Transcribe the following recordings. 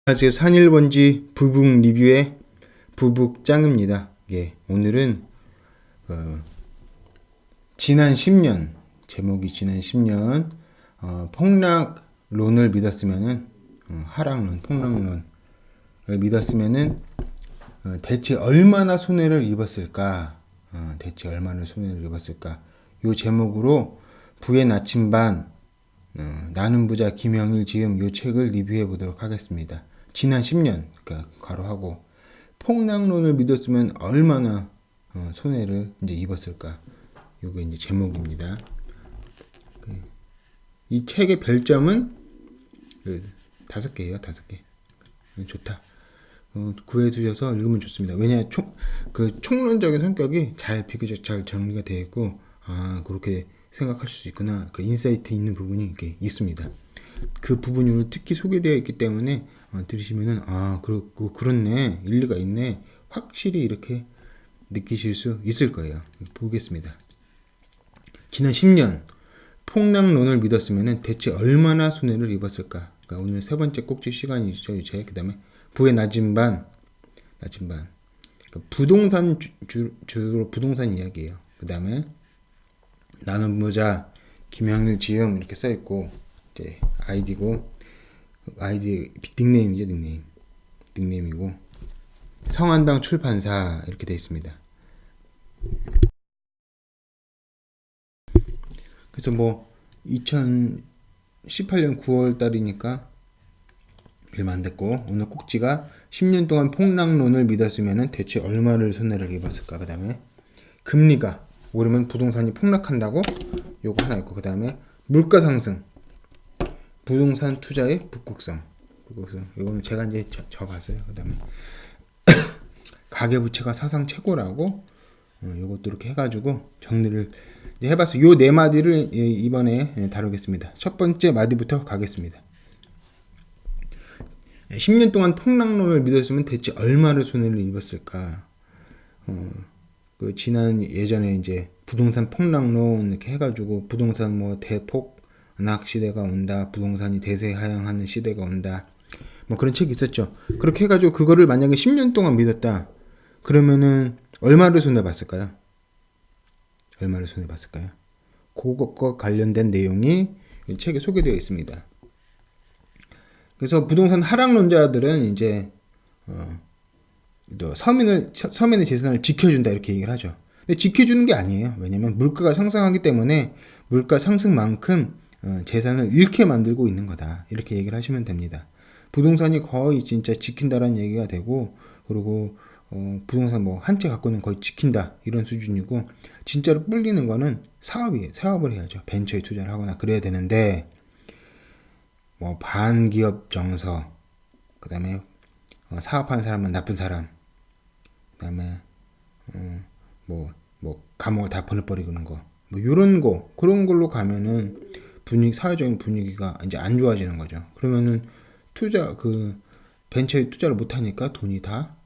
안녕하세요. 산일번지 부북 리뷰의 부북짱입니다. 예, 오늘은 지난 10년 제목이 지난 10년 폭락론을 믿었으면은 하락론, 폭락론을 믿었으면은 대체 얼마나 손해를 입었을까? 대체 얼마나 손해를 입었을까? 요 제목으로 부의 나침반 나는 부자 김영일 지음 요 책을 리뷰해 보도록 하겠습니다. 지난 10년, 그러니까 괄호하고 폭락론을 믿었으면 얼마나 손해를 이제 입었을까? 요게 이제 제목입니다. 이 책의 별점은 5개예요, 5개. 좋다. 구해 주셔서 읽으면 좋습니다. 왜냐, 총론적인 성격이 비교적 잘 정리가 되어 있고, 그렇게 생각할 수 있구나. 그 인사이트 있는 부분이 이렇게 있습니다. 그 부분이 오늘 특히 소개되어 있기 때문에 들으시면은 그렇네, 일리가 있네, 확실히 이렇게 느끼실 수 있을 거예요. 보겠습니다. 지난 10년 폭락론을 믿었으면은 대체 얼마나 손해를 입었을까? 그러니까 오늘 세 번째 꼭지 시간이죠, 이제. 그다음에 부의 나침반. 그러니까 부동산 주로 부동산 이야기예요. 그다음에 나는 부자 김영일 지음 이렇게 써 있고, 이제 아이디고, 아이디 닉네임이죠, 닉네임이고, 성한당 출판사 이렇게 되어 있습니다. 그래서 2018년 9월 달이니까 얼마 안 됐고, 오늘 꼭지가 10년 동안 폭락론을 믿었으면 대체 얼마를 손해를 입었을까. 그 다음에 금리가 오르면 부동산이 폭락한다고, 요거 하나 있고, 그 다음에 물가 상승, 부동산 투자의 북극성. 이거는 제가 이제 적었어요. 그 다음에 가계부채가 사상 최고라고, 요것도 이렇게 해가지고 정리를 해봤어요. 요 네 마디를 이번에 다루겠습니다. 첫 번째 마디부터 가겠습니다. 10년 동안 폭락론을 믿었으면 대체 얼마를 손해를 입었을까? 지난 예전에 이제 부동산 폭락론 이렇게 해가지고 부동산 대폭락 시대가 온다, 부동산이 대세 하향하는 시대가 온다, 그런 책이 있었죠. 그렇게 해가지고 그거를 만약에 10년 동안 믿었다, 그러면은 얼마를 손해봤을까요? 그것과 관련된 내용이 이 책에 소개되어 있습니다. 그래서 부동산 하락론자들은 이제 서민의 재산을 지켜준다 이렇게 얘기를 하죠. 근데 지켜주는 게 아니에요. 왜냐면 물가가 상승하기 때문에 물가 상승만큼 재산을 잃게 만들고 있는 거다, 이렇게 얘기를 하시면 됩니다. 부동산이 거의 진짜 지킨다라는 얘기가 되고, 그리고 부동산 한 채 갖고는 거의 지킨다 이런 수준이고, 진짜로 불리는 거는 사업을 해야죠. 벤처에 투자를 하거나 그래야 되는데, 반기업 정서, 그 다음에 사업하는 사람은 나쁜 사람, 그 다음에 감옥을 다 보내버리는 거, 그런 걸로 가면은 사회적인 분위기가 이제 안 좋아지는 거죠. 그러면은 벤처에 투자를 못 하니까 돈이 다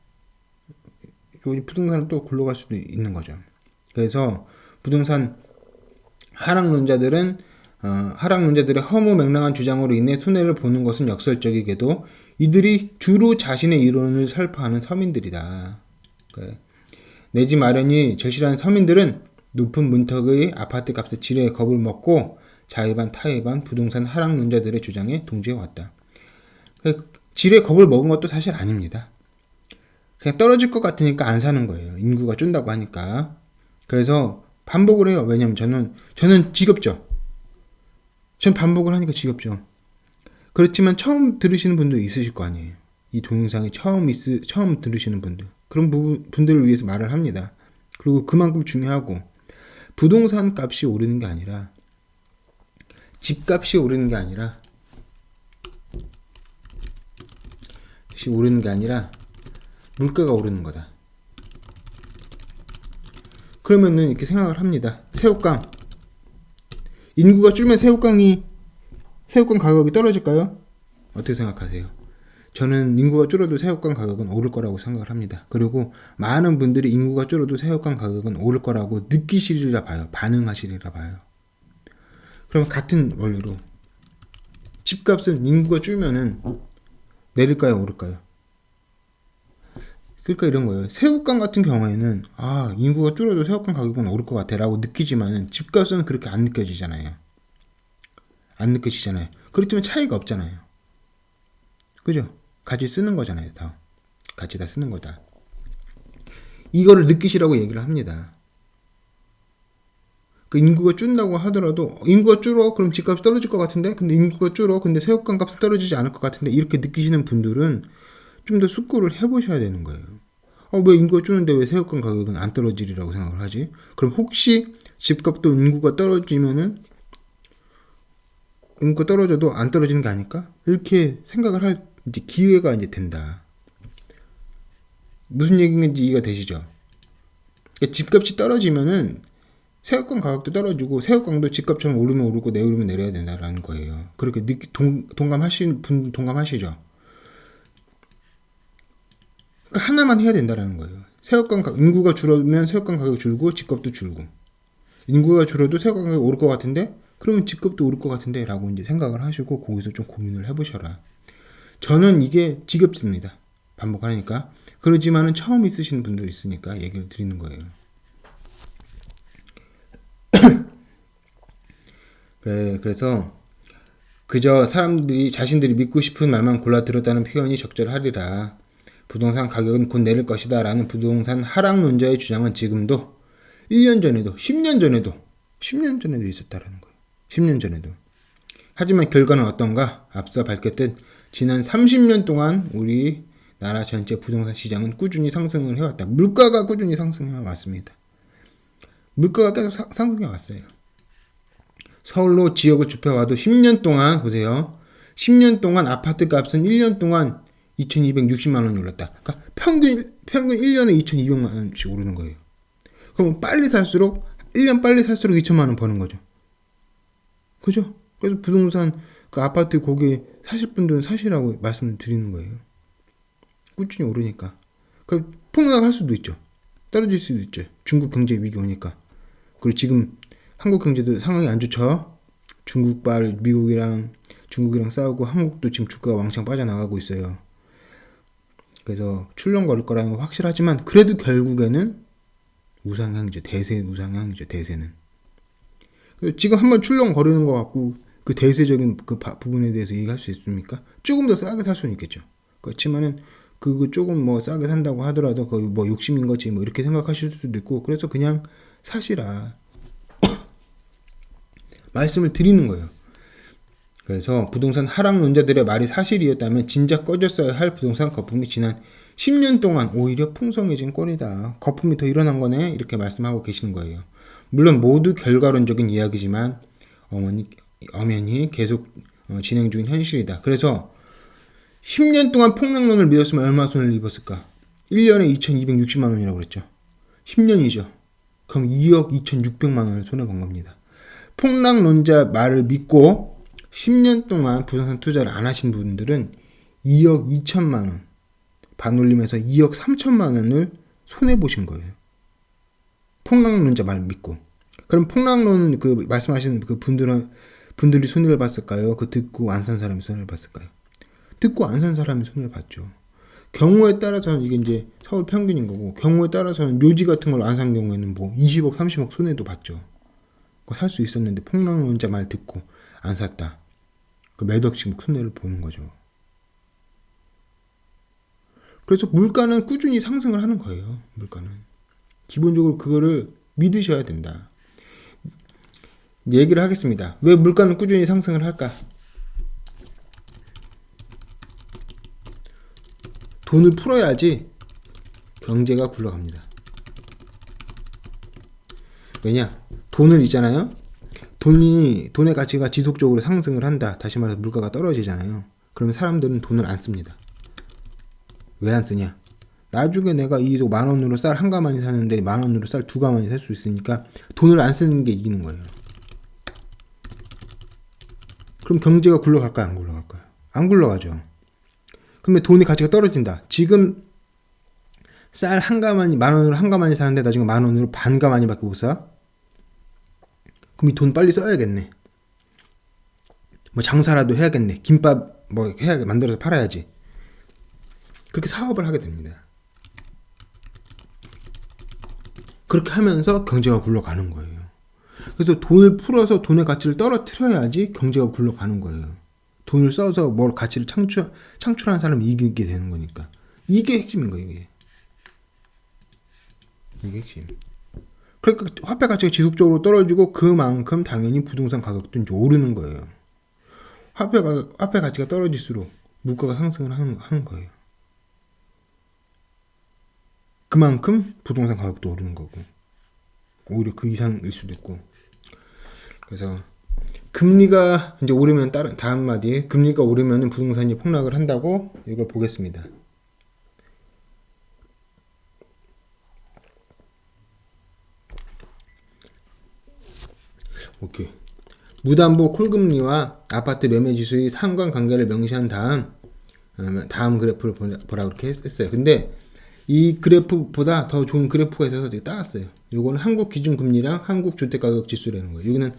부동산을 또 굴러갈 수도 있는 거죠. 그래서 부동산 하락론자들의 허무맹랑한 주장으로 인해 손해를 보는 것은 역설적이게도 이들이 주로 자신의 이론을 설파하는 서민들이다. 내 집 마련이 절실한 서민들은 높은 문턱의 아파트 값의 지뢰에 겁을 먹고 자의반 타의반 부동산 하락론자들의 주장에 동조해왔다. 지뢰에 겁을 먹은 것도 사실 아닙니다. 그냥 떨어질 것 같으니까 안 사는 거예요. 인구가 준다고 하니까. 그래서 반복을 해요. 왜냐면 저는 지겹죠. 전 반복을 하니까 지겹죠. 그렇지만 처음 들으시는 분도 있으실 거 아니에요. 이 동영상이 처음 들으시는 분들. 그런 분들을 위해서 말을 합니다. 그리고 그만큼 중요하고, 부동산 값이 오르는 게 아니라, 집값이 오르는 게 아니라, 물가가 오르는 거다. 그러면은 이렇게 생각을 합니다. 새우깡. 인구가 줄면 새우깡 가격이 떨어질까요? 어떻게 생각하세요? 저는 인구가 줄어도 새우깡 가격은 오를 거라고 생각을 합니다. 그리고 많은 분들이 인구가 줄어도 새우깡 가격은 오를 거라고 느끼시리라 봐요. 반응하시리라 봐요. 그러면 같은 원리로 집값은 인구가 줄면은 내릴까요, 오를까요? 그러니까 이런 거예요. 새우깡 같은 경우에는 인구가 줄어도 새우깡 가격은 오를 것 같아 라고 느끼지만 집값은 그렇게 안 느껴지잖아요. 안 느껴지잖아요. 그렇다면 차이가 없잖아요. 그죠? 같이 쓰는 거잖아요. 다 같이 다 쓰는 거다. 이거를 느끼시라고 얘기를 합니다. 그 인구가 줄다고 하더라도 인구가 줄어 그럼 집값이 떨어질 것 같은데, 근데 인구가 줄어 근데 새우깡 값은 떨어지지 않을 것 같은데, 이렇게 느끼시는 분들은 좀 더 숙고를 해보셔야 되는 거예요. 왜 인구가 주는데 왜 새우깡 가격은 안 떨어지리라고 생각을 하지? 그럼 혹시 집값도 인구가 떨어지면은 인구가 떨어져도 안 떨어지는 게 아닐까? 이렇게 생각을 할 이제 기회가 이제 된다. 무슨 얘기인지 이해가 되시죠? 그러니까 집값이 떨어지면은 새우깡 가격도 떨어지고 새우깡도 집값처럼 오르면 오르고 내리면 내려야 된다라는 거예요. 그렇게 동감하시는 분 동감하시죠? 그러니까 하나만 해야 된다라는 거예요. 인구가 줄어들면 새우깡 가격이 줄고 집값도 줄고, 인구가 줄어도 새우깡 가격이 오를 것 같은데 그러면 집값도 오를 것 같은데 라고 이제 생각을 하시고 거기서 좀 고민을 해보셔라. 저는 이게 지겹습니다. 반복하니까. 그러지만은 처음 있으신 분들 있으니까 얘기를 드리는 거예요. 그래서 그저 사람들이 자신들이 믿고 싶은 말만 골라 들었다는 표현이 적절하리라. 부동산 가격은 곧 내릴 것이다 라는 부동산 하락론자의 주장은 지금도 1년 전에도 10년 전에도 있었다라는 거예요. 10년 전에도. 하지만 결과는 어떤가? 앞서 밝혔듯 지난 30년 동안 우리나라 전체 부동산 시장은 꾸준히 상승을 해왔다. 물가가 꾸준히 상승해 왔습니다. 물가가 계속 상승해 왔어요. 서울로 지역을 좁혀와도 10년 동안 보세요. 10년 동안 아파트 값은 1년 동안 2,260만 원이 올랐다. 그러니까 평균 1년에 2,200만 원씩 오르는 거예요. 그럼 빨리 살수록 1년 빨리 살수록 2천만 원 버는 거죠. 그죠? 그래서 부동산 그 아파트 거기 사실 분들은 사시라고 말씀을 드리는 거예요. 꾸준히 오르니까. 그 폭락할 수도 있죠. 떨어질 수도 있죠. 중국 경제 위기 오니까. 그리고 지금 한국 경제도 상황이 안 좋죠. 중국이랑 싸우고 한국도 지금 주가가 왕창 빠져나가고 있어요. 그래서 출렁거릴 거라는 건 확실하지만 그래도 결국에는 우상향이죠. 대세 우상향이죠. 대세는. 지금 한번 출렁거리는 것 같고 그 대세적인 그 부분에 대해서 얘기할 수 있습니까? 조금 더 싸게 살 수는 있겠죠. 그렇지만은 그거 조금 뭐 싸게 산다고 하더라도 거의 뭐 욕심인 거지 뭐 이렇게 생각하실 수도 있고, 그래서 그냥 사시라 말씀을 드리는 거예요. 그래서 부동산 하락론자들의 말이 사실이었다면 진작 꺼졌어야 할 부동산 거품이 지난 10년 동안 오히려 풍성해진 꼴이다. 거품이 더 일어난 거네. 이렇게 말씀하고 계시는 거예요. 물론 모두 결과론적인 이야기지만 엄연히 계속 진행 중인 현실이다. 그래서 10년 동안 폭락론을 믿었으면 얼마 손해를 입었을까? 1년에 2,260만 원이라고 그랬죠. 10년이죠. 그럼 2억 2,600만 원을 손해본 겁니다. 폭락론자 말을 믿고 10년 동안 부동산 투자를 안 하신 분들은 2억 2천만 원, 반올림해서 2억 3천만 원을 손해보신 거예요. 폭락론자 말 믿고. 그럼 폭락론 그 말씀하시는 그 분들이 손해를 봤을까요? 그 듣고 안 산 사람이 손해를 봤을까요? 듣고 안 산 사람이 손해를 봤죠. 경우에 따라서는 이게 이제 서울 평균인 거고, 경우에 따라서는 묘지 같은 걸 안 산 경우에는 뭐 20억, 30억 손해도 봤죠. 살 수 있었는데 폭락론자 말 듣고 안 샀다. 그 몇 억씩 손해를 보는 거죠. 그래서 물가는 꾸준히 상승을 하는 거예요. 물가는. 기본적으로 그거를 믿으셔야 된다. 얘기를 하겠습니다. 왜 물가는 꾸준히 상승을 할까? 돈을 풀어야지 경제가 굴러갑니다. 왜냐? 돈을 있잖아요. 돈의 가치가 지속적으로 상승을 한다. 다시 말해서 물가가 떨어지잖아요. 그러면 사람들은 돈을 안 씁니다. 왜 안 쓰냐? 나중에 내가 이 10,000원으로 쌀 한 가마니 사는데 10,000원으로 쌀 2가마니 살 수 있으니까 돈을 안 쓰는 게 이기는 거예요. 그럼 경제가 굴러갈까요? 안 굴러갈까요? 안 굴러가죠. 그러면 돈의 가치가 떨어진다. 지금 쌀 한 가마니 10,000원으로 한 가마니 사는데 나중에 10,000원으로 반 가마니밖에 못 사? 그럼 이 돈 빨리 써야겠네. 뭐 장사라도 해야겠네. 김밥 뭐 만들어서 팔아야지. 그렇게 사업을 하게 됩니다. 그렇게 하면서 경제가 굴러가는 거예요. 그래서 돈을 풀어서 돈의 가치를 떨어뜨려야지 경제가 굴러가는 거예요. 돈을 써서 뭘 가치를 창출하는 사람이 이기게 되는 거니까. 이게 핵심인 거예요, 이게. 이게 핵심. 그러니까 화폐 가치가 지속적으로 떨어지고 그만큼 당연히 부동산 가격도 이제 오르는 거예요. 화폐 가치가 떨어질수록 물가가 상승을 하는 거예요. 그만큼 부동산 가격도 오르는 거고, 오히려 그 이상일 수도 있고. 그래서 금리가 이제 오르면 다음 마디, 금리가 오르면 부동산이 폭락을 한다고 이걸 보겠습니다. 오케이. 무담보 콜금리와 아파트 매매 지수의 상관관계를 명시한 다음 그래프를 보라 그렇게 했어요. 근데 이 그래프보다 더 좋은 그래프가 있어서 제가 따왔어요. 요거는 한국 기준금리랑 한국 주택가격 지수라는 거예요. 여기는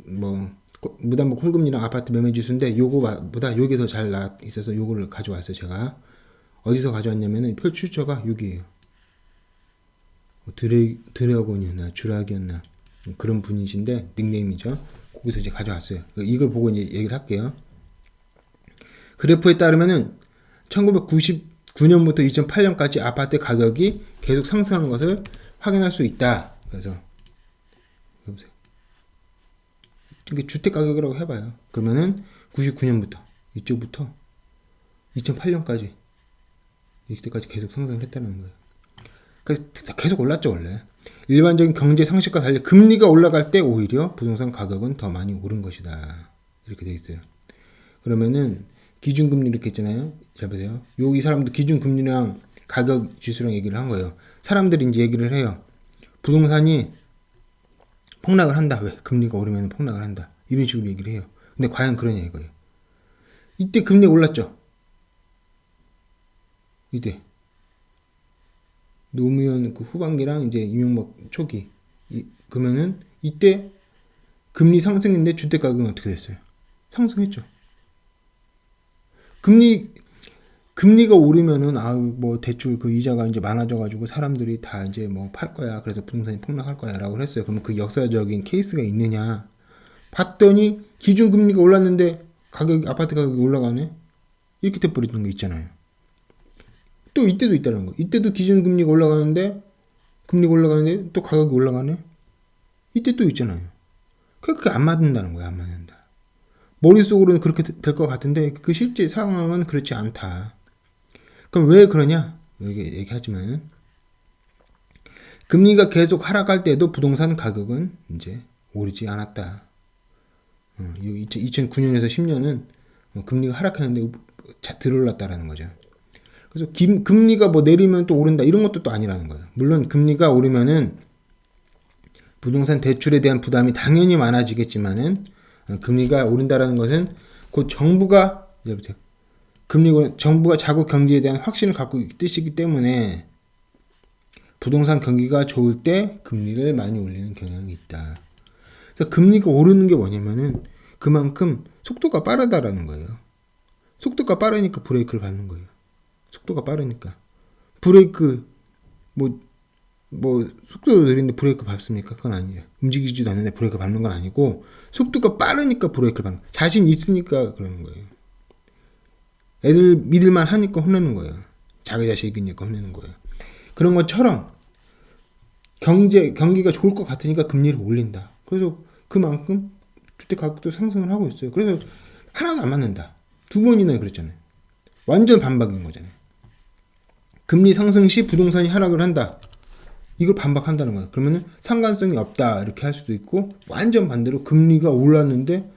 뭐 무담보 콜금리랑 아파트 매매 지수인데 요거보다 요게 더 잘 있어서 요거를 가져왔어요. 제가 어디서 가져왔냐면은 표출처가 여기에요. 드래곤이었나 주락이었나 그런 분이신데 닉네임이죠. 거기서 이제 가져왔어요. 이걸 보고 이제 얘기를 할게요. 그래프에 따르면은 1999년부터 2008년까지 아파트 가격이 계속 상승한 것을 확인할 수 있다. 그래서 보세요. 이게 주택 가격이라고 해봐요. 그러면은 99년부터 이쪽부터 2008년까지 이때까지 계속 상승을 했다는 거예요. 그래서 계속 올랐죠 원래. 일반적인 경제 상식과 달리 금리가 올라갈 때 오히려 부동산 가격은 더 많이 오른 것이다. 이렇게 돼 있어요. 그러면은 기준금리 이렇게 있잖아요. 잘 보세요. 이 사람도 기준금리랑 가격 지수랑 얘기를 한 거예요. 사람들이 이제 얘기를 해요. 부동산이 폭락을 한다. 왜? 금리가 오르면 폭락을 한다. 이런 식으로 얘기를 해요. 근데 과연 그러냐 이거예요. 이때 금리 올랐죠. 이때 노무현 그 후반기랑 이제 이명박 초기 그러면은 이때 금리 상승인데 주택 가격은 어떻게 됐어요? 상승했죠. 금리가 오르면은 뭐 대출 그 이자가 이제 많아져 가지고 사람들이 다 이제 뭐 팔 거야. 그래서 부동산이 폭락할 거야라고 했어요. 그러면 그 역사적인 케이스가 있느냐? 봤더니 기준 금리가 올랐는데 아파트 가격이 올라가네. 이렇게 돼 버리는 거 있잖아요. 또 이때도 있다는 거. 이때도 기준 금리가 올라가는데 또 가격이 올라가네. 이때 또 있잖아요. 그게 안 맞는다는 거야. 안 맞는다. 머릿속으로는 그렇게 될 것 같은데 그 실제 상황은 그렇지 않다. 그럼 왜 그러냐? 얘기하지만 금리가 계속 하락할 때도 부동산 가격은 이제 오르지 않았다. 2009년에서 10년은 금리가 하락했는데 들어올랐다라는 거죠. 그래서 금리가 뭐 내리면 또 오른다 이런 것도 또 아니라는 거예요. 물론 금리가 오르면은 부동산 대출에 대한 부담이 당연히 많아지겠지만은 금리가 오른다라는 것은 곧 정부가 자국 경제에 대한 확신을 갖고 있는 뜻이기 때문에 부동산 경기가 좋을 때 금리를 많이 올리는 경향이 있다. 그래서 금리가 오르는 게 뭐냐면은 그만큼 속도가 빠르다라는 거예요. 속도가 빠르니까 브레이크를 밟는 거예요. 속도가 빠르니까 브레이크 뭐 속도가 느린데 브레이크 밟습니까? 그건 아니에요. 움직이지도 않는데 브레이크 밟는 건 아니고 속도가 빠르니까 브레이크를 밟는 거예요. 자신 있으니까 그러는 거예요. 애들 믿을만 하니까 혼내는 거예요. 자기 자식이니까 혼내는 거예요. 그런 것처럼 경기가 좋을 것 같으니까 금리를 올린다. 그래서 그만큼 주택 가격도 상승을 하고 있어요. 그래서 하나도 안 맞는다. 두 번이나 그랬잖아요. 완전 반박인 거잖아요. 금리 상승 시 부동산이 하락을 한다. 이걸 반박한다는 거예요. 그러면은 상관성이 없다 이렇게 할 수도 있고 완전 반대로 금리가 올랐는데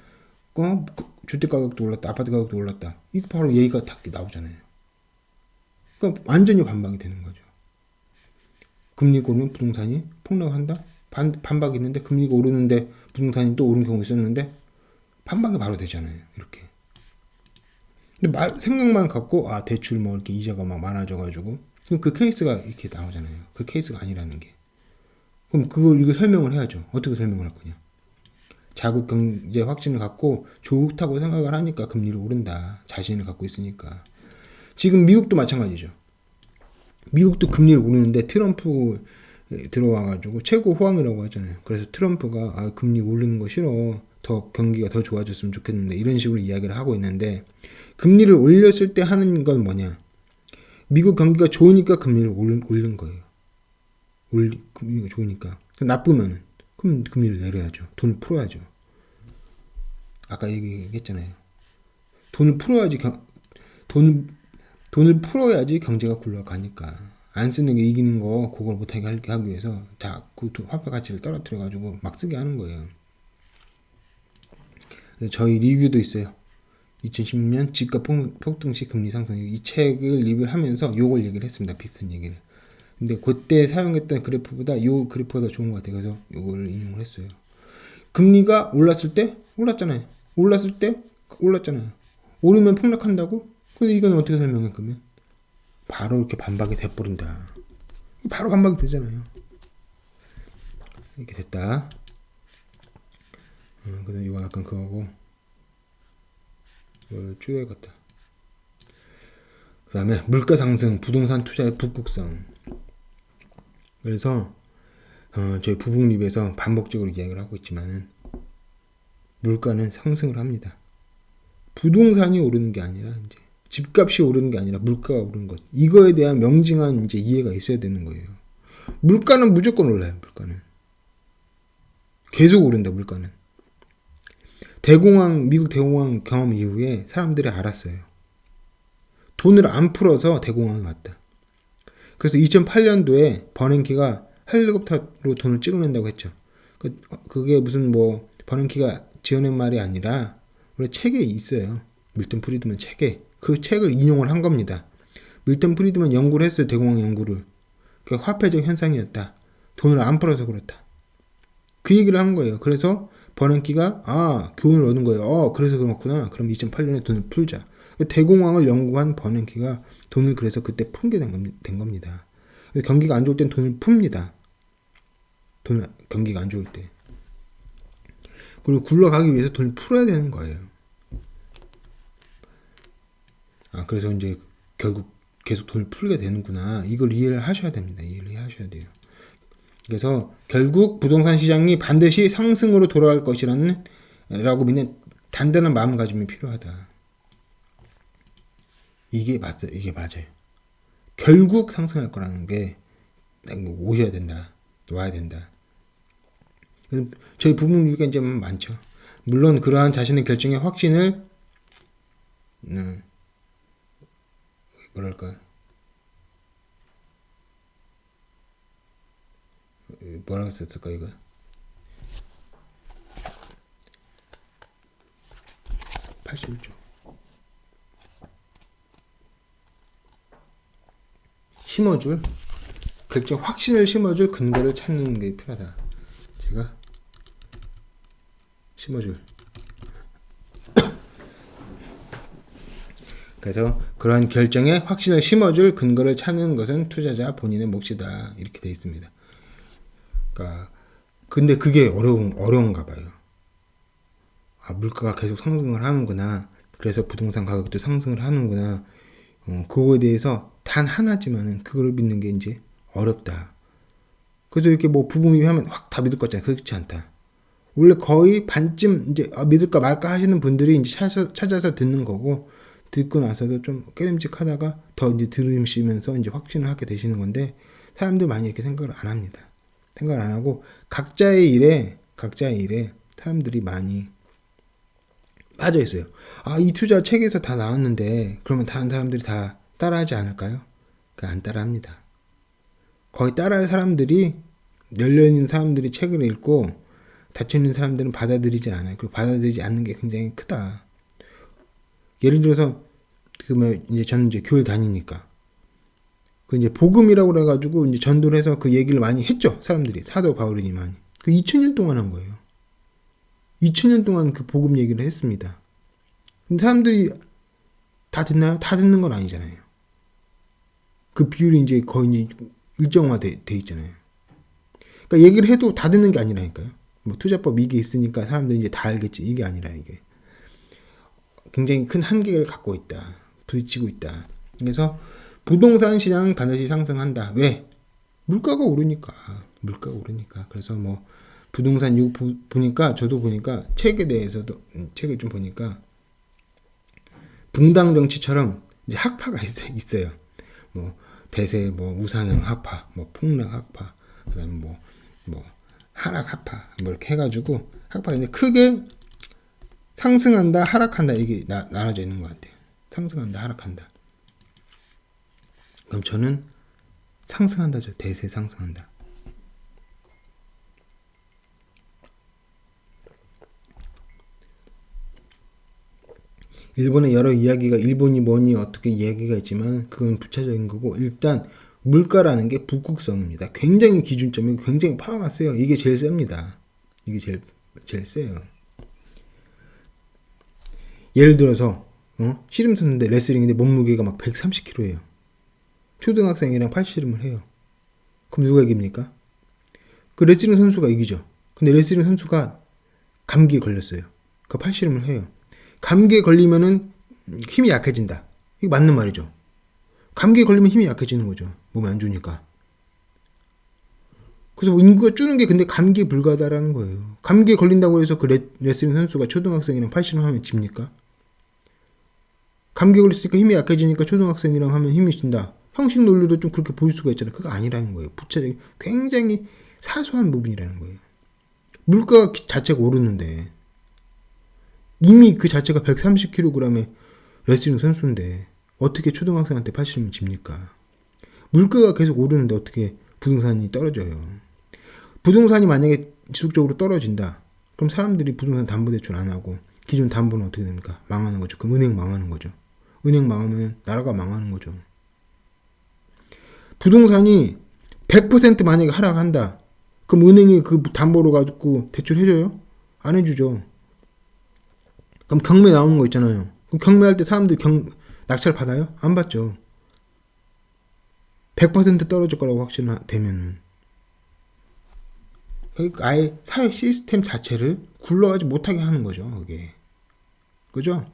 주택 가격도 올랐다, 아파트 가격도 올랐다. 이거 바로 얘기가 딱 나오잖아요. 그러니까 완전히 반박이 되는 거죠. 금리가 오르면 부동산이 폭락한다. 반박이 있는데 금리가 오르는데 부동산이 또 오른 경우 있었는데 반박이 바로 되잖아요. 이렇게. 근데 생각만 갖고 대출 뭐 이렇게 이자가 막 많아져가지고 그 케이스가 이렇게 나오잖아요. 그 케이스가 아니라는 게. 그럼 이거 설명을 해야죠. 어떻게 설명을 할 거냐? 자국 경제 확신을 갖고 좋다고 생각을 하니까 금리를 오른다. 자신을 갖고 있으니까. 지금 미국도 마찬가지죠. 미국도 금리를 오르는데 트럼프 들어와가지고 최고 호황이라고 하잖아요. 그래서 트럼프가 금리 오르는 거 싫어. 더 경기가 더 좋아졌으면 좋겠는데 이런 식으로 이야기를 하고 있는데 금리를 올렸을 때 하는 건 뭐냐? 미국 경기가 좋으니까 금리를 올린 거예요. 금리가 좋으니까. 나쁘면은 그럼 금리를 내려야죠. 돈을 풀어야죠. 아까 얘기했잖아요. 돈을 풀어야지 돈을 풀어야지 경제가 굴러가니까. 안 쓰는 게 이기는 거 그걸 못하게 하기 위해서 자꾸 화폐 가치를 떨어뜨려 가지고 막 쓰게 하는 거예요. 저희 리뷰도 있어요. 2016년 집값 폭등 시 금리 상승, 이 책을 리뷰를 하면서 요걸 얘기를 했습니다. 비슷한 얘기를. 근데 그때 사용했던 그래프보다 요 그래프가 더 좋은 것 같아요. 그래서 요걸 인용을 했어요. 금리가 올랐을 때 올랐잖아요. 올랐을 때 올랐잖아요. 오르면 폭락한다고? 근데 이건 어떻게 설명해? 그러면 바로 이렇게 반박이 돼버린다. 바로 반박이 되잖아요. 이렇게 됐다. 그래서 이거 약간 그거고 이걸 줄여야겠다. 그 다음에 물가 상승, 부동산 투자의 북극성. 그래서 저희 부북립에서 반복적으로 이야기를 하고 있지만은 물가는 상승을 합니다. 부동산이 오르는 게 아니라 이제 집값이 오르는 게 아니라 물가가 오르는 것. 이거에 대한 명징한 이제 이해가 있어야 되는 거예요. 물가는 무조건 올라요. 물가는 계속 오른다. 물가는 미국 대공황 경험 이후에 사람들이 알았어요. 돈을 안 풀어서 대공황이 왔다. 그래서 2008년도에 버냉키가 헬리콥터로 돈을 찍어낸다고 했죠. 그게 무슨 뭐 버냉키가 지어낸 말이 아니라 원래 책에 있어요. 밀턴 프리드먼 책에. 그 책을 인용을 한 겁니다. 밀턴 프리드먼 연구를 했어요. 대공황 연구를. 그게 화폐적 현상이었다. 돈을 안 풀어서 그렇다. 그 얘기를 한 거예요. 그래서 버냉키가 교훈을 얻은 거예요. 그래서 그렇구나. 그럼 2008년에 돈을 풀자. 대공황을 연구한 버냉키가 돈을 그래서 그때 풀게 된 겁니다. 경기가 안 좋을 땐 돈을 풉니다. 경기가 안 좋을 때. 그리고 굴러가기 위해서 돈을 풀어야 되는 거예요. 그래서 이제 결국 계속 돈을 풀게 되는구나. 이걸 이해를 하셔야 됩니다. 이해를 하셔야 돼요. 그래서 결국 부동산 시장이 반드시 상승으로 돌아갈 라고 믿는 단단한 마음가짐이 필요하다. 이게 맞아요. 결국 상승할 거라는 게 오셔야 된다. 와야 된다. 저희 부모님이 이제 많죠. 물론 그러한 자신의 결정의 확신을 뭐라고 썼을까 이거? 심어줄 결정 확신을 심어줄 근거를 찾는 게 필요하다. 제가 심어줄. 그래서 그러한 결정에 확신을 심어줄 근거를 찾는 것은 투자자 본인의 몫이다. 이렇게 되어 있습니다. 그러니까 근데 그게 어려운가 봐요. 물가가 계속 상승을 하는구나. 그래서 부동산 가격도 상승을 하는구나. 그거에 대해서 단 하나지만은 그걸 믿는 게 이제 어렵다. 그래서 이렇게 뭐 부부미비 하면 확 다 믿을 것 같잖아요. 그렇지 않다. 원래 거의 반쯤 이제 믿을까 말까 하시는 분들이 이제 찾아서 듣는 거고, 듣고 나서도 좀 깨름직하다가 더 이제 들으시면서 이제 확신을 하게 되시는 건데, 사람들 많이 이렇게 생각을 안 합니다. 생각을 안 하고 각자의 일에 사람들이 많이 빠져 있어요. 이 투자 책에서 다 나왔는데 그러면 다른 사람들이 다 따라하지 않을까요? 안 따라합니다. 거의 따라할 사람들이 열려있는 사람들이 책을 읽고 닫혀있는 사람들은 받아들이지 않아요. 그리고 받아들이지 않는 게 굉장히 크다. 예를 들어서 이제 저는 이제 교회를 다니니까 그 이제 복음이라고 그래가지고 이제 전도를 해서 그 얘기를 많이 했죠. 사람들이 사도 바울이니 많이. 그 2000년 동안 한 거예요. 2000년 동안 그 복음 얘기를 했습니다. 근데 사람들이 다 듣나요? 다 듣는 건 아니잖아요. 그 비율이 이제 거의 이제 일정화돼 있잖아요. 그러니까 얘기를 해도 다 듣는 게 아니라니까요. 뭐 투자법 이게 있으니까 사람들이 이제 다 알겠지. 이게 아니라 이게 굉장히 큰 한계를 갖고 있다. 부딪히고 있다. 그래서 부동산 시장 반드시 상승한다. 왜? 물가가 오르니까. 물가가 오르니까. 그래서 뭐 부동산 이거 보니까 저도 보니까 책에 대해서도 책을 좀 보니까 붕당 정치처럼 이제 학파가 있어요. 뭐 대세 뭐 우상향 학파, 뭐 폭락 학파, 그다음에 뭐 하락 학파 뭐 이렇게 해가지고 학파가 이제 크게 상승한다, 하락한다 이게 나눠져 있는 것 같아요. 상승한다, 하락한다. 그럼 저는 상승한다죠. 대세 상승한다. 일본의 여러 이야기가 일본이 뭐니 어떻게 이야기가 있지만 그건 부차적인 거고 일단 물가라는 게 북극성입니다. 굉장히 기준점이 굉장히 파워가 세요. 이게 제일 셉니다. 이게 제일 세요. 예를 들어서 씨름 선수인데 레슬링인데 몸무게가 막 130kg예요. 초등학생이랑 팔씨름을 해요. 그럼 누가 이깁니까? 그 레슬링 선수가 이기죠. 근데 레슬링 선수가 감기에 걸렸어요. 그 팔씨름을 해요. 감기에 걸리면은 힘이 약해진다. 이거 맞는 말이죠. 감기에 걸리면 힘이 약해지는 거죠. 몸이 안 좋으니까. 그래서 인구가 줄는 게 근데 감기에 불과하다라는 거예요. 감기에 걸린다고 해서 그 레슬링 선수가 초등학생이랑 팔씨름 하면 집니까? 감기에 걸렸으니까 힘이 약해지니까 초등학생이랑 하면 힘이 진다. 형식 논리도 좀 그렇게 보일 수가 있잖아요. 그거 아니라는 거예요. 부차적인 굉장히 사소한 부분이라는 거예요. 물가 자체가 오르는데 이미 그 자체가 130kg의 레슬링 선수인데 어떻게 초등학생한테 팔씨름을 집니까? 물가가 계속 오르는데 어떻게 부동산이 떨어져요? 부동산이 만약에 지속적으로 떨어진다. 그럼 사람들이 부동산 담보대출 안 하고 기존 담보는 어떻게 됩니까? 망하는 거죠. 그럼 은행 망하는 거죠. 은행 망하면 나라가 망하는 거죠. 부동산이 100% 만약에 하락한다. 그럼 은행이 그 담보로 가지고 대출해줘요? 안 해주죠. 그럼 경매 나오는 거 있잖아요. 그럼 경매할 때 사람들이 낙찰 받아요? 안 받죠. 100% 떨어질 거라고 확신되면은. 그러니까 아예 사회 시스템 자체를 굴러가지 못하게 하는 거죠. 그게. 그죠?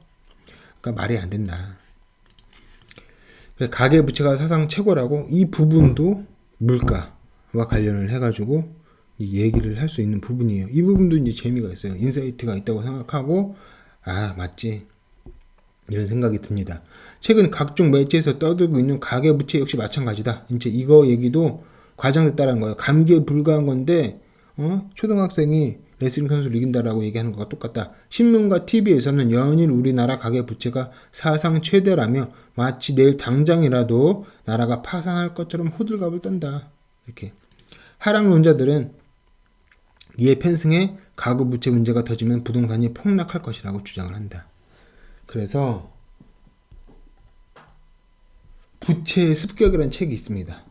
그러니까 말이 안 된다. 가계부채가 사상 최고라고 이 부분도 물가와 관련을 해가지고 얘기를 할 수 있는 부분이에요. 이 부분도 이제 재미가 있어요. 인사이트가 있다고 생각하고 아 맞지 이런 생각이 듭니다. 최근 각종 매체에서 떠들고 있는 가계부채 역시 마찬가지다. 이제 이거 얘기도 과장됐다는 거예요. 감기에 불과한 건데 초등학생이 레슬링 선수를 이긴다라고 얘기하는 것과 똑같다. 신문과 TV에서는 연일 우리나라 가계부채가 사상 최대라며 마치 내일 당장이라도 나라가 파산할 것처럼 호들갑을 떤다. 이렇게 하락론자들은 이에 편승해 가계부채 문제가 터지면 부동산이 폭락할 것이라고 주장을 한다. 그래서 부채의 습격이라는 책이 있습니다.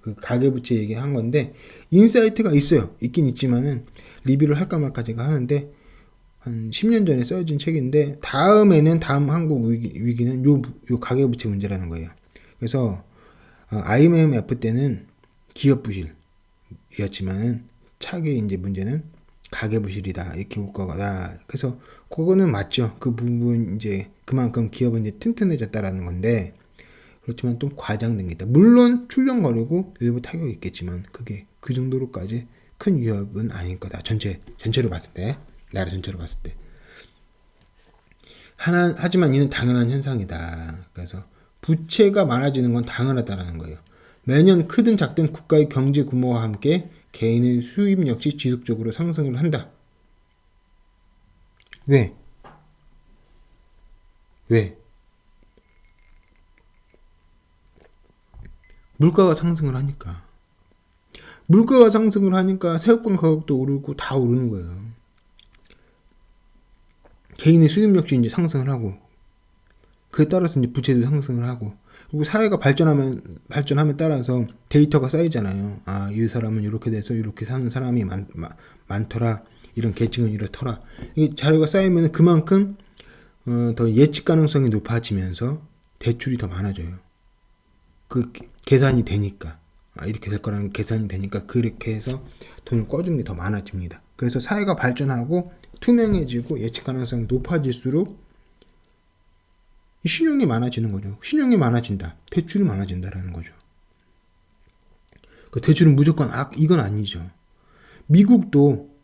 그 가계부채 얘기한 건데 인사이트가 있어요. 있긴 있지만은 리뷰를 할까 말까 제가 하는데 한 10년 전에 써진 책인데 다음에는 다음 한국 위기는 요 가계부채 문제라는 거예요. 그래서 IMF 때는 기업 부실이었지만은 차기 이제 문제는 가계부실이다 이렇게 볼 거다. 그래서 그거는 맞죠. 그 부분 이제 그만큼 기업은 이제 튼튼해졌다라는 건데. 그렇지만 좀 과장된 게 있다. 물론 출렁거리고 일부 타격이 있겠지만 그게 그 정도로까지 큰 위협은 아닐 거다. 전체로 봤을 때, 나라 전체로 봤을 때. 하지만 이는 당연한 현상이다. 그래서 부채가 많아지는 건 당연하다라는 거예요. 매년 크든 작든 국가의 경제 규모와 함께 개인의 수입 역시 지속적으로 상승을 한다. 왜? 물가가 상승을 하니까. 물가가 상승을 하니까 새우깡 가격도 오르고 다 오르는 거예요. 개인의 수입 역시 이제 상승을 하고, 그에 따라서 이제 부채도 상승을 하고, 그리고 사회가 발전함에 따라서 데이터가 쌓이잖아요. 아, 이 사람은 이렇게 돼서 이렇게 사는 사람이 많더라. 이런 계층은 이렇더라. 이게 자료가 쌓이면 그만큼 더 예측 가능성이 높아지면서 대출이 더 많아져요. 그 계산이 되니까 이렇게 될 거라는 계산이 되니까 그렇게 해서 돈을 꿔주는 게 더 많아집니다. 그래서 사회가 발전하고 투명해지고 예측 가능성이 높아질수록 신용이 많아지는 거죠. 신용이 많아진다. 대출이 많아진다라는 거죠. 그 대출은 무조건 이건 아니죠. 미국도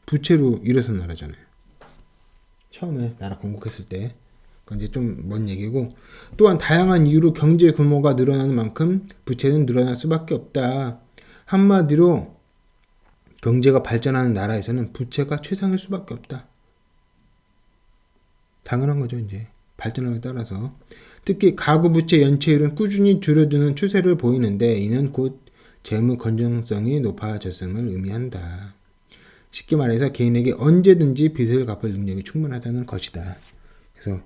부채로 일어선 나라잖아요. 처음에 나라 건국했을 때. 그건 이제 좀 먼 얘기고, 또한 다양한 이유로 경제 규모가 늘어나는 만큼 부채는 늘어날 수밖에 없다. 한마디로 경제가 발전하는 나라에서는 부채가 최상일 수밖에 없다. 당연한 거죠, 이제. 발전함에 따라서. 특히 가구부채 연체율은 꾸준히 줄어드는 추세를 보이는데 이는 곧 재무 건전성이 높아졌음을 의미한다. 쉽게 말해서 개인에게 언제든지 빚을 갚을 능력이 충분하다는 것이다. 그래서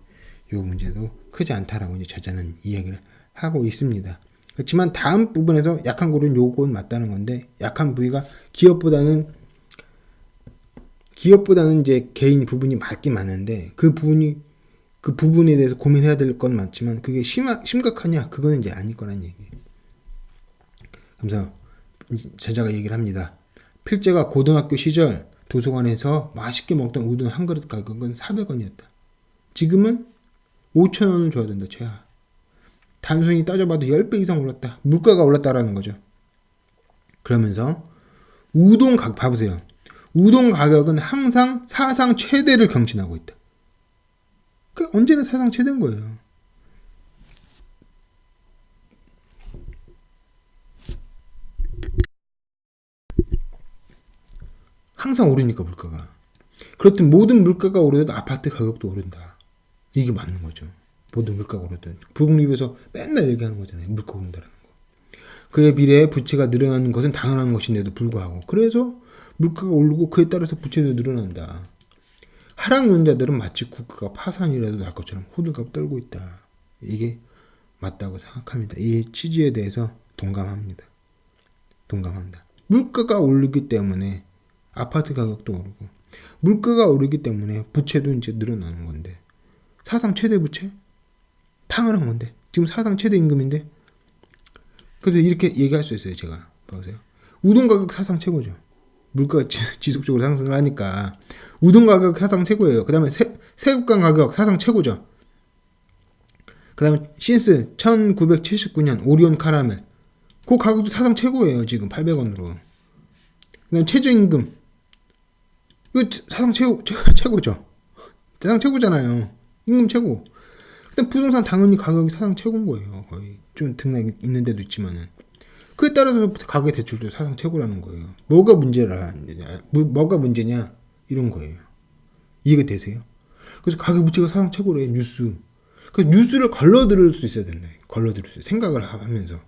이 문제도 크지 않다라고 이제 저자는 이야기를 하고 있습니다. 그렇지만 다음 부분에서 약한 고리는 요건 맞다는 건데, 약한 부위가 기업보다는 이제 개인 부분이 맞긴 맞는데, 그 부분에 대해서 고민해야 될 건 맞지만 그게 심각하냐? 그거는 이제 아닐 거란 얘기. 그래서 저자가 얘기를 합니다. 필자가 고등학교 시절 도서관에서 맛있게 먹던 우동 한 그릇 가격은 400원이었다. 지금은 5,000원을 줘야 된다, 최하. 단순히 따져봐도 10배 이상 올랐다. 물가가 올랐다라는 거죠. 그러면서 봐보세요. 우동 가격은 항상 사상 최대를 경신하고 있다. 언제나 사상 최대인 거예요. 항상 오르니까 물가가. 그렇듯 모든 물가가 오르도 아파트 가격도 오른다. 이게 맞는 거죠. 모든 물가가 오르든. 부국립에서 맨날 얘기하는 거잖아요. 물가 오른다는 거. 그에 비례해 부채가 늘어나는 것은 당연한 것인데도 불구하고. 그래서 물가가 오르고 그에 따라서 부채도 늘어난다. 하락론자들은 마치 국가가 파산이라도 날 것처럼 호들갑 떨고 있다. 이게 맞다고 생각합니다. 이 취지에 대해서 동감합니다. 물가가 오르기 때문에 아파트 가격도 오르고, 물가가 오르기 때문에 부채도 이제 늘어나는 건데, 사상 최대 부채? 당연한 건데, 지금 사상 최대 임금인데. 그래서 이렇게 얘기할 수 있어요. 제가 보세요. 우동 가격 사상 최고죠. 물가가 지속적으로 상승을 하니까 우동 가격 사상 최고예요. 그 다음에 새우깡 가격 사상 최고죠. 그 다음에 신스 1979년 오리온 카라멜, 그 가격도 사상 최고예요. 지금 800원으로. 그 다음에 최저임금, 이거 사상 최고죠. 사상 최고잖아요. 임금 최고. 일단 부동산 당연히 가격이 사상 최고인 거예요. 거의 좀 등락 있는 데도 있지만은, 그에 따라서 가계 대출도 사상 최고라는 거예요. 뭐가 문제냐 이런 거예요. 이해가 되세요? 그래서 가계 부채가 사상 최고래. 뉴스. 그 뉴스를 걸러들을 수 있어야 된다. 생각을 하면서.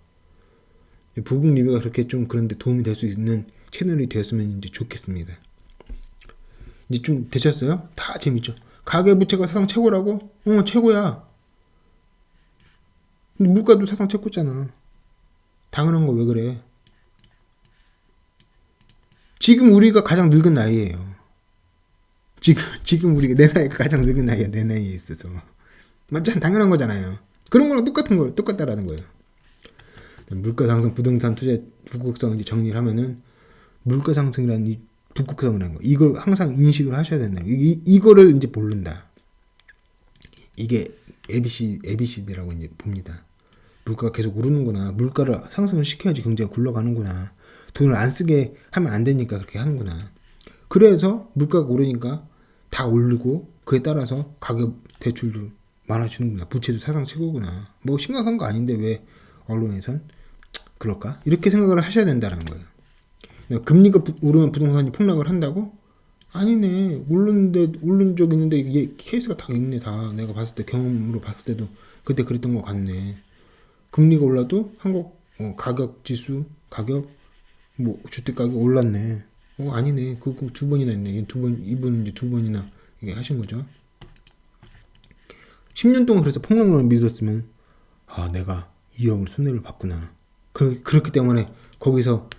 부국 리뷰가 그렇게 좀 그런데 도움이 될 수 있는 채널이 되었으면 이제 좋겠습니다. 이제 좀 되셨어요? 다 재밌죠? 가계 부채가 사상 최고라고? 최고야. 근데 물가도 사상 최고잖아. 당연한 거 왜 그래? 지금 우리가 가장 늙은 나이예요. 지금 우리가 내 나이가 가장 늙은 나이야. 내 나이에 있어서. 맞잖아. 당연한 거잖아요. 그런 거랑 똑같다라는 거예요. 물가 상승, 부동산 투자 북극성 이제 정리를 하면은, 물가 상승이라는 이 북극성이라는 거, 이걸 항상 인식을 하셔야 된다. 이거를 이제 모른다. 이게 ABCD라고 이제 봅니다. 물가가 계속 오르는구나. 물가를 상승을 시켜야지 경제가 굴러가는구나. 돈을 안 쓰게 하면 안 되니까 그렇게 하는구나. 그래서 물가가 오르니까 다 오르고, 그에 따라서 가격 대출도 많아지는구나. 부채도 사상 최고구나. 뭐 심각한 거 아닌데 왜 언론에선 그럴까? 이렇게 생각을 하셔야 된다는 거예요. 금리가 오르면 부동산이 폭락을 한다고? 아니네. 오른 적 있는데 이게 케이스가 다 있네. 다 내가 봤을 때, 경험으로 봤을 때도 그때 그랬던 것 같네. 금리가 올라도 한국 가격 지수, 주택 가격 올랐네. 아니네. 그거 두 번이나 했네. 이분은 이제 두 번이나 이게 하신 거죠. 10년 동안 그래서 폭락론을 믿었으면, 내가 2억을 손해를 봤구나. 그렇기 때문에 거기서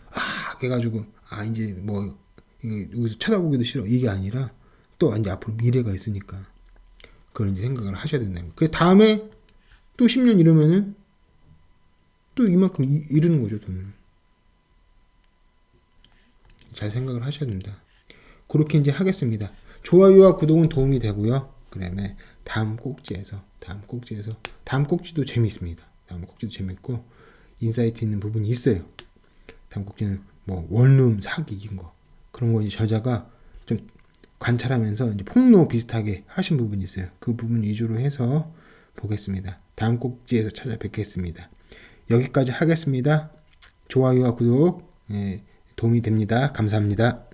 해가지고 이제 뭐 여기서 쳐다보기도 싫어, 이게 아니라 또 이제 앞으로 미래가 있으니까 그걸 이제 생각을 하셔야 된다는 거예요. 그 다음에 또 10년 이러면은 또 이만큼 잃는 거죠, 돈을. 잘 생각을 하셔야 된다. 그렇게 이제 하겠습니다. 좋아요와 구독은 도움이 되고요. 그다음에 다음 꼭지도 재미있습니다. 다음 꼭지도 재밌고 인사이트 있는 부분이 있어요. 다음 꼭지는 뭐 원룸 사기 이런 거 그런 거 이제 저자가 좀 관찰하면서 이제 폭로 비슷하게 하신 부분이 있어요. 그 부분 위주로 해서 보겠습니다. 다음 꼭지에서 찾아뵙겠습니다. 여기까지 하겠습니다. 좋아요와 구독 도움이 됩니다. 감사합니다.